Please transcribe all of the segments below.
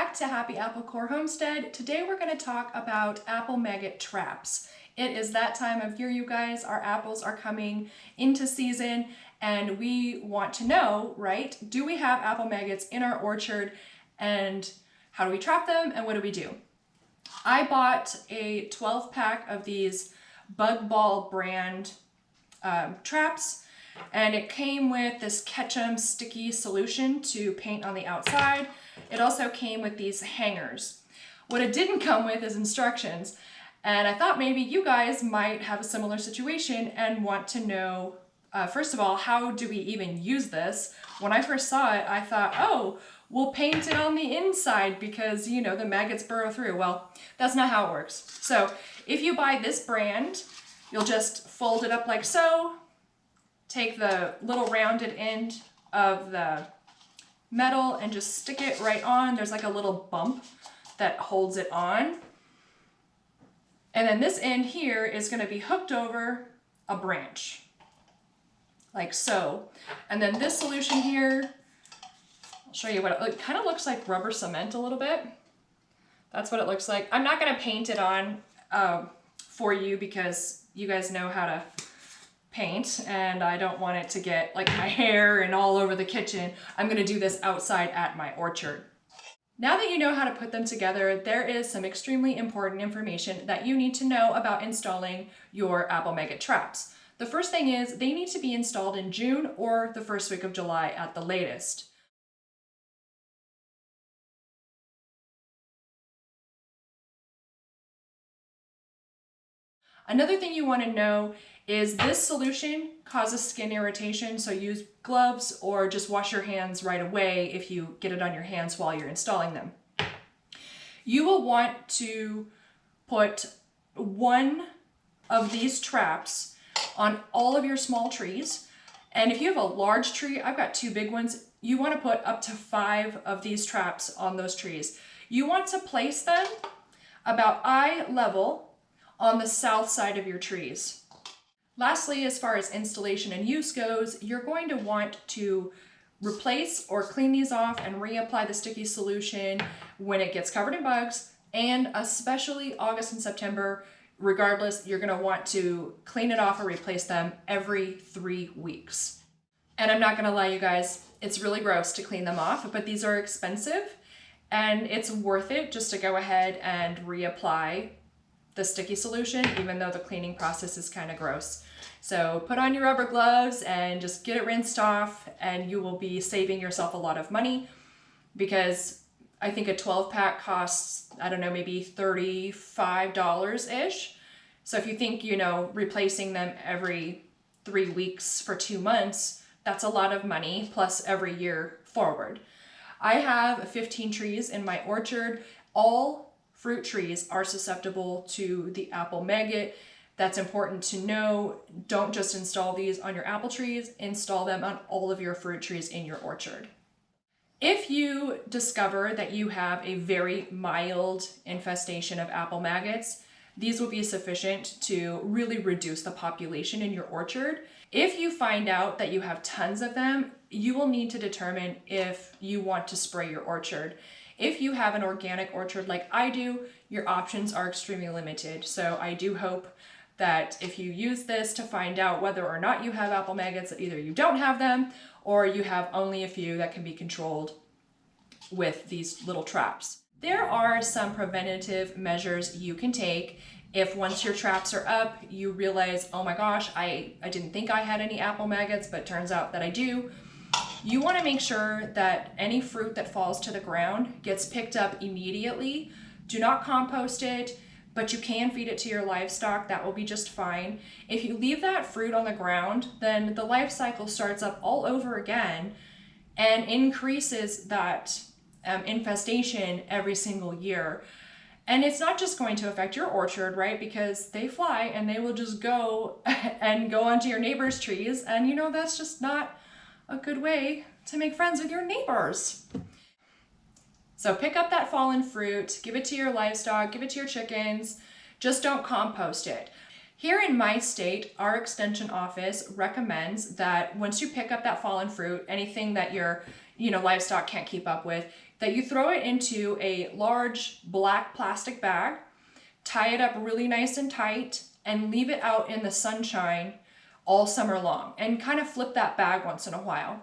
back to Happy Apple Core Homestead. Today we're going to talk about apple maggot traps. It is that time of year, you guys. Our apples are coming into season and we want to know, right? Do we have apple maggots in our orchard and how do we trap them and what do we do? I bought a 12-pack of these Bug Ball brand traps, and it came with this Ketchum sticky solution to paint on the outside. It also came with these hangers. What it didn't come with is instructions, and I thought maybe you guys might have a similar situation and want to know, first of all, how do we even use this? When I first saw it, I thought, oh, we'll paint it on the inside because, you know, the maggots burrow through. Well, that's not how it works. So if you buy this brand, you'll just fold it up like so, take the little rounded end of the metal and just stick it right on. There's like a little bump that holds it on. And then this end here is going to be hooked over a branch, like so. And then this solution here, I'll show you what it kind of looks like. Rubber cement a little bit. That's what it looks like. I'm not going to paint it on for you because you guys know how to paint and I don't want it to get like my hair and all over the kitchen. I'm going to do this outside at my orchard. Now that you know how to put them together, there is some extremely important information that you need to know about installing your apple maggot traps. The first thing is they need to be installed in June or the first week of July at the latest. Another thing you want to know is this solution causes skin irritation, so use gloves or just wash your hands right away if you get it on your hands while you're installing them. You will want to put one of these traps on all of your small trees. And if you have a large tree, I've got two big ones, you want to put up to 5 of these traps on those trees. You want to place them about eye level on the south side of your trees. Lastly, as far as installation and use goes, you're going to want to replace or clean these off and reapply the sticky solution when it gets covered in bugs, and especially August and September. Regardless, you're going to want to clean it off or replace them every 3 weeks. And I'm not going to lie, you guys, it's really gross to clean them off, but these are expensive and it's worth it just to go ahead and reapply the sticky solution, even though the cleaning process is kind of gross. So put on your rubber gloves and just get it rinsed off and you will be saving yourself a lot of money, because I think a 12-pack costs, I don't know, maybe $35-ish. So if you think, you know, replacing them every 3 weeks for 2 months, that's a lot of money, plus every year forward. I have 15 trees in my orchard. All fruit trees are susceptible to the apple maggot. That's important to know. Don't just install these on your apple trees, install them on all of your fruit trees in your orchard. If you discover that you have a very mild infestation of apple maggots, these will be sufficient to really reduce the population in your orchard. If you find out that you have tons of them, you will need to determine if you want to spray your orchard. If you have an organic orchard like I do, your options are extremely limited. So I do hope that if you use this to find out whether or not you have apple maggots, that either you don't have them or you have only a few that can be controlled with these little traps. There are some preventative measures you can take if once your traps are up, you realize, oh my gosh, I didn't think I had any apple maggots, but turns out that I do. You want to make sure that any fruit that falls to the ground gets picked up immediately. Do not compost it, but you can feed it to your livestock. That will be just fine. If you leave that fruit on the ground, then the life cycle starts up all over again and increases that infestation every single year. And it's not just going to affect your orchard, right? Because they fly and they will just go and go onto your neighbor's trees. And you know, that's just not a good way to make friends with your neighbors. So pick up that fallen fruit, give it to your livestock, give it to your chickens, just don't compost it. Here in my state, our extension office recommends that once you pick up that fallen fruit, anything that your livestock can't keep up with, that you throw it into a large black plastic bag, tie it up really nice and tight, and leave it out in the sunshine all summer long, and kind of flip that bag once in a while.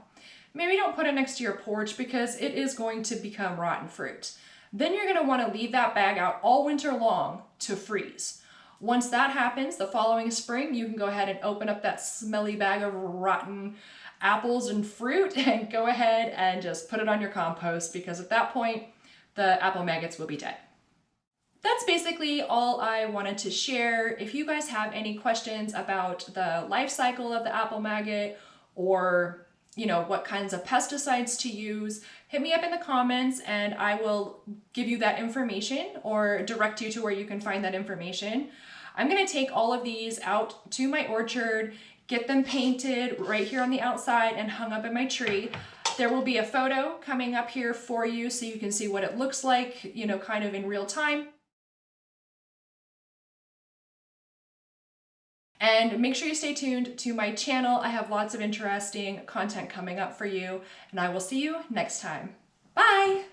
Maybe don't put it next to your porch because it is going to become rotten fruit. Then you're going to want to leave that bag out all winter long to freeze. Once that happens, the following spring, you can go ahead and open up that smelly bag of rotten apples and fruit and go ahead and just put it on your compost, because at that point, the apple maggots will be dead. That's basically all I wanted to share. If you guys have any questions about the life cycle of the apple maggot, or what kinds of pesticides to use, hit me up in the comments and I will give you that information or direct you to where you can find that information. I'm gonna take all of these out to my orchard, get them painted right here on the outside and hung up in my tree. There will be a photo coming up here for you so you can see what it looks like, kind of in real time. And make sure you stay tuned to my channel. I have lots of interesting content coming up for you, and I will see you next time. Bye!